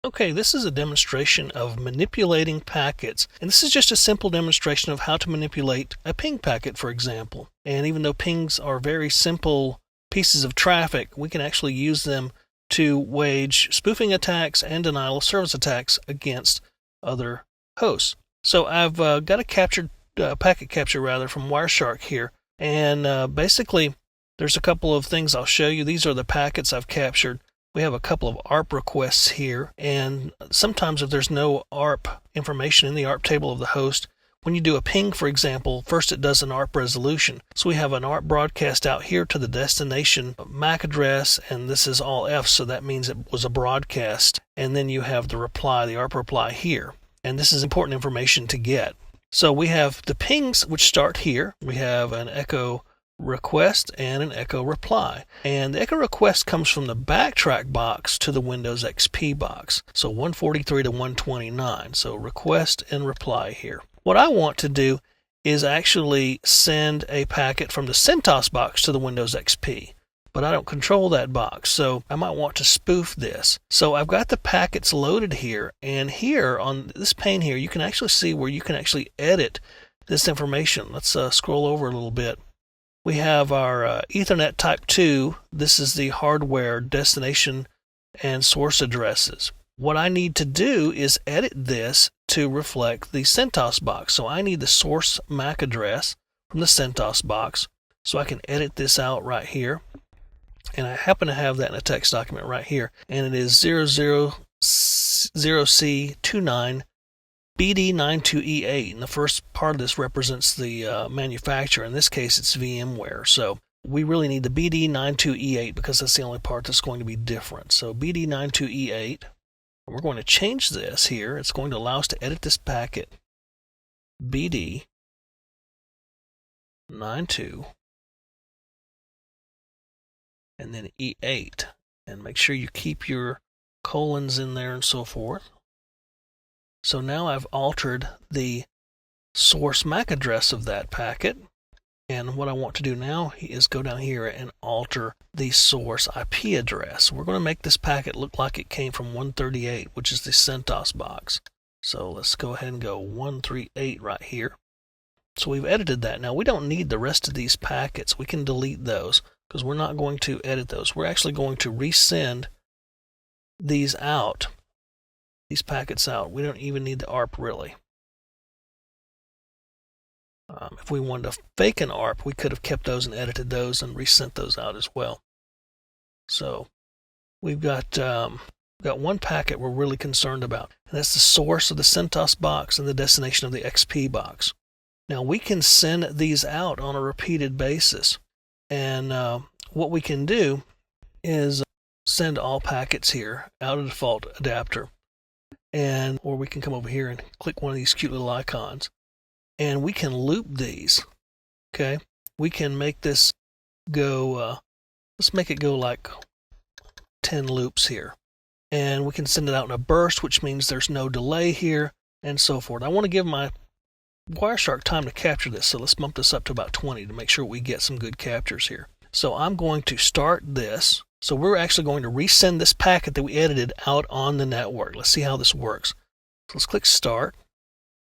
Okay, this is a demonstration of manipulating packets, and this is just a simple demonstration of how to manipulate a ping packet, for example. And even though pings are very simple pieces of traffic, we can actually use them to wage spoofing attacks and denial of service attacks against other hosts. So I've got a packet capture from Wireshark here, and basically there's a couple of things I'll show you. These are the packets I've captured. We have a couple of ARP requests here, and sometimes if there's no ARP information in the ARP table of the host, when you do a ping, for example, first it does an ARP resolution. So we have an ARP broadcast out here to the destination MAC address, and this is all F, so that means it was a broadcast. And then you have the reply, the ARP reply here. And this is important information to get. So we have the pings, which start here. We have an echo request and an echo reply, and the echo request comes from the backtrack box to the Windows XP box, so 143 to 129. So request and reply here. What I want to do is actually send a packet from the CentOS box to the Windows XP, but I don't control that box, so I might want to spoof this. So I've got the packets loaded here, and here on this pane here you can actually see where you can actually edit this information. Let's scroll over a little bit. We have our Ethernet Type 2. This is the hardware destination and source addresses. What I need to do is edit this to reflect the CentOS box. So I need the source MAC address from the CentOS box. So I can edit this out right here. And I happen to have that in a text document right here. And it is 000C29 BD92E8, and the first part of this represents the manufacturer. In this case, it's VMware. So we really need the BD92E8 because that's the only part that's going to be different. So BD92E8, we're going to change this here. It's going to allow us to edit this packet, BD92, and then E8. And make sure you keep your colons in there and so forth. So now I've altered the source MAC address of that packet. And what I want to do now is go down here and alter the source IP address. We're going to make this packet look like it came from 138, which is the CentOS box. So let's go ahead and go 138 right here. So we've edited that. Now we don't need the rest of these packets. We can delete those because we're not going to edit those. We're actually going to resend these out. These packets out. We don't even need the ARP really. If we wanted to fake an ARP, we could have kept those and edited those and resent those out as well. So we've got one packet we're really concerned about, and that's the source of the CentOS box and the destination of the XP box. Now we can send these out on a repeated basis, and what we can do is send all packets here out of the default adapter. Or we can come over here and click one of these cute little icons, and we can loop these. Okay, we can make this go. Let's make it go like 10 loops here, and we can send it out in a burst, which means there's no delay here, and so forth. I want to give my Wireshark time to capture this, so let's bump this up to about 20 to make sure we get some good captures here. So I'm going to start this. So we're actually going to resend this packet that we edited out on the network. Let's see how this works. So let's click Start,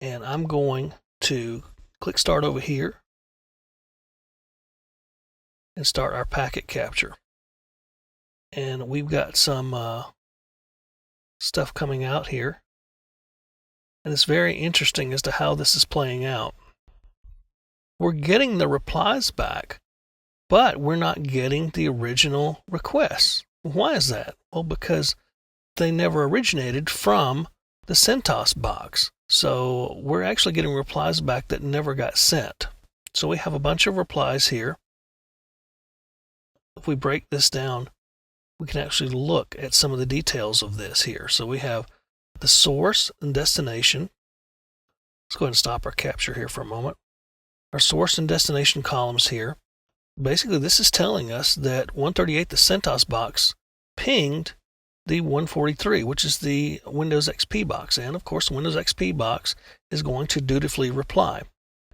and I'm going to click Start over here and start our packet capture. And we've got some stuff coming out here. And it's very interesting as to how this is playing out. We're getting the replies back, but we're not getting the original requests. Why is that? Well, because they never originated from the CentOS box. So we're actually getting replies back that never got sent. So we have a bunch of replies here. If we break this down, we can actually look at some of the details of this here. So we have the source and destination. Let's go ahead and stop our capture here for a moment. Our source and destination columns here. Basically, this is telling us that 138, the CentOS box, pinged the 143, which is the Windows XP box. And of course, the Windows XP box is going to dutifully reply.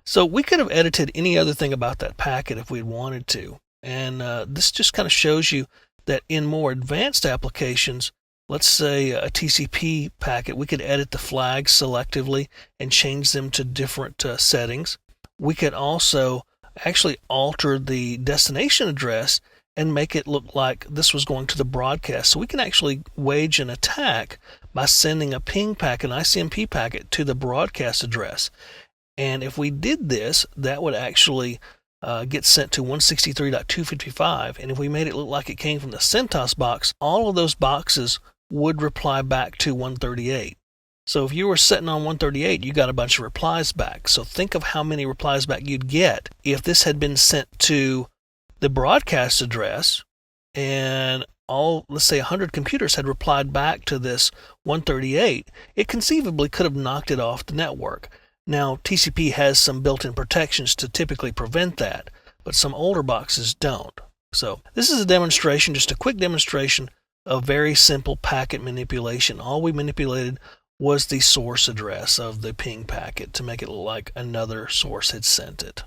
So we could have edited any other thing about that packet if we'd wanted to. And this just kind of shows you that in more advanced applications, let's say a TCP packet, we could edit the flags selectively and change them to different settings. We could also actually alter the destination address and make it look like this was going to the broadcast. So we can actually wage an attack by sending a ping packet, an ICMP packet, to the broadcast address. And if we did this, that would actually get sent to 163.255. And if we made it look like it came from the CentOS box, all of those boxes would reply back to 138. So if you were sitting on 138, you got a bunch of replies back. So think of how many replies back you'd get if this had been sent to the broadcast address and all, let's say 100 computers had replied back to this 138. It conceivably could have knocked it off the network. Now, TCP has some built-in protections to typically prevent that, but some older boxes don't. So this is a demonstration, just a quick demonstration of very simple packet manipulation. All we manipulated was the source address of the ping packet to make it look like another source had sent it.